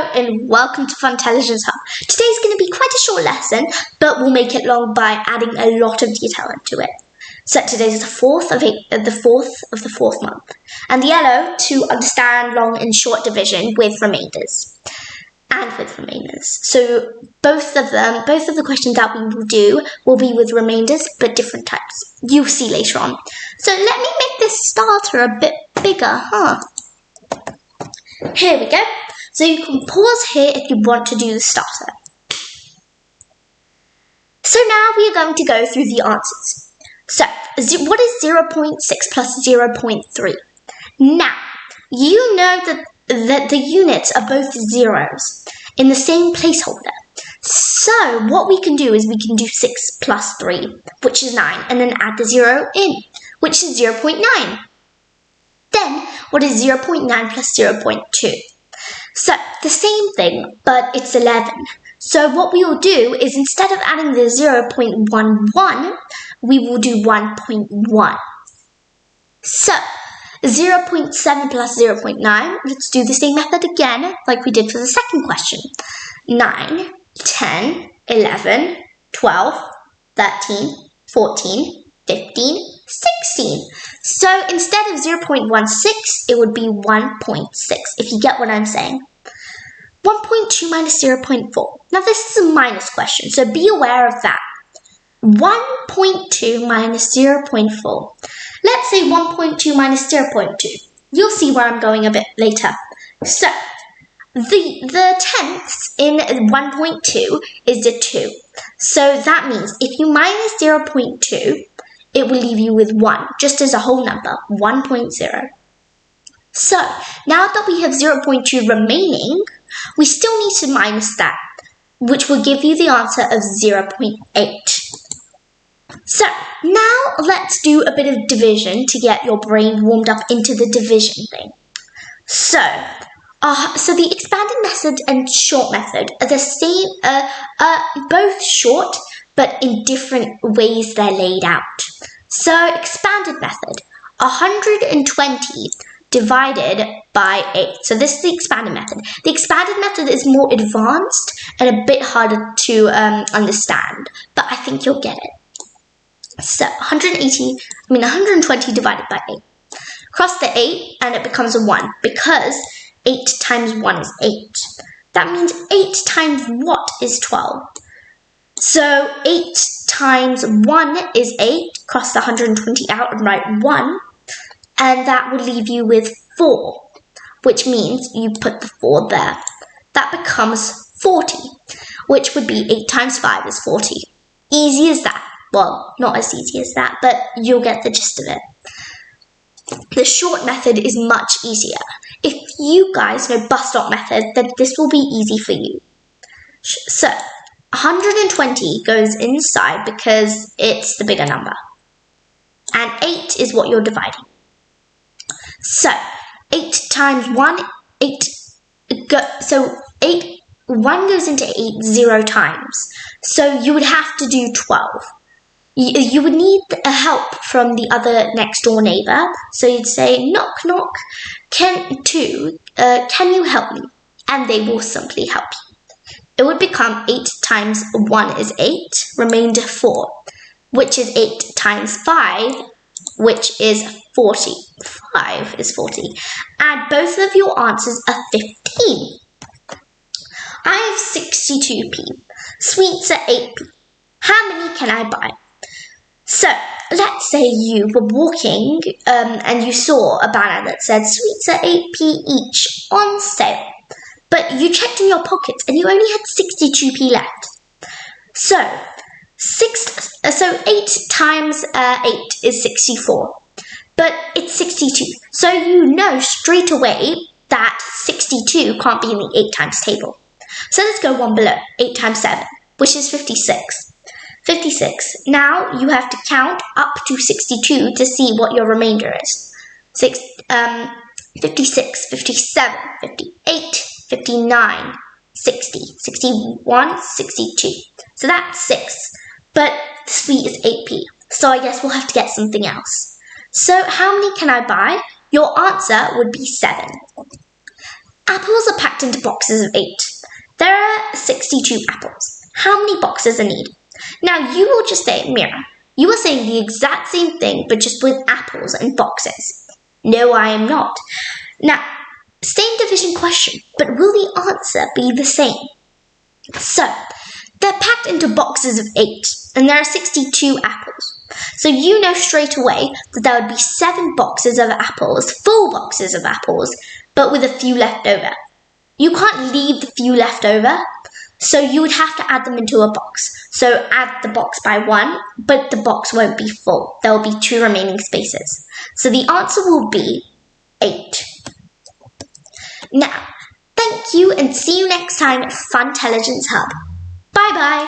Hello and welcome to FunTelligence Hub. Today's going to be quite a short lesson, but we'll make it long by adding a lot of detail into it. So today's the fourth of the fourth month, and the yellow to understand long and short division with remainders. So both of the questions that we will do will be with remainders, but different types. You'll see later on. So let me make this starter a bit bigger, Here we go. So you can pause here if you want to do the starter. So now we are going to go through the answers. So what is 0.6 plus 0.3? Now, you know that the units are both zeros in the same placeholder. So what we can do is we can do 6 plus 3, which is 9, and then add the 0 in, which is 0.9. Then, what is 0.9 plus 0.2? So, the same thing, but it's 11. So what we will do is instead of adding the 0.11, we will do 1.1. So, 0.7 plus 0.9, let's do the same method again, like we did for the second question. 9, 10, 11, 12, 13, 14, 15, 16. So instead of 0.16, it would be 1.6, if you get what I'm saying. 1.2 minus 0.4. Now this is a minus question, so be aware of that. 1.2 minus 0.4. Let's say 1.2 minus 0.2. You'll see where I'm going a bit later. So, the tenths in 1.2 is the 2. So that means if you minus 0.2, it will leave you with 1, just as a whole number, 1.0. So, now that we have 0.2 remaining, we still need to minus that, which will give you the answer of 0.8. So, now let's do a bit of division to get your brain warmed up into the division thing. So the expanded method and short method are the same, both short, but in different ways they're laid out. So, expanded method, 120 divided by 8. So this is the expanded method. The expanded method is more advanced and a bit harder to understand, but I think you'll get it. So 120 divided by 8. Cross the 8 and it becomes a 1 because 8 times 1 is 8. That means 8 times what is 12? So 8 times 1 is 8. Cross the 120 out and write 1. And that will leave you with 4, which means you put the 4 there. That becomes 40, which would be 8 times 5 is 40. Easy as that. Well, not as easy as that, but you'll get the gist of it. The short method is much easier. If you guys know bus stop method, then this will be easy for you. So, 120 goes inside because it's the bigger number. And 8 is what you're dividing. So, 8 times 1, 1 goes into 8 0 times. So, you would have to do 12. You would need a help from the other next door neighbor. So, you'd say, knock, knock, can you help me? And they will simply help you. It would become 8 times 1 is 8, remainder 4, which is 8 times 5, which is 40. 5 is 40. Add both of your answers are 15. I have 62p. Sweets are 8p. How many can I buy? So, let's say you were walking and you saw a banner that said sweets are 8p each on sale. But you checked in your pockets and you only had 62p left. So 8 times 8 is 64. But it's 62. So you know straight away that 62 can't be in the 8 times table. So let's go one below, 8 times 7, which is 56. 56. Now you have to count up to 62 to see what your remainder is. 56, 57, 58, 59, 60, 61, 62. So that's 6. But the sweet is 8p. So I guess we'll have to get something else. So how many can I buy? Your answer would be 7. Apples are packed packed into boxes of 8. There are 62 apples. How many boxes are needed? Now you will just say, Mira, you are saying the exact same thing, but just with apples and boxes. No, I am not. Now, same division question, but will the answer be the same? So, they're packed into boxes of 8, and there are 62 apples. So you know straight away that there would be 7 boxes of apples, full boxes of apples, but with a few left over. You can't leave the few left over, so you would have to add them into a box. So add the box by 1, but the box won't be full. There will be 2 remaining spaces. So the answer will be 8. Now, thank you and see you next time at FunTelligence Hub. Bye bye.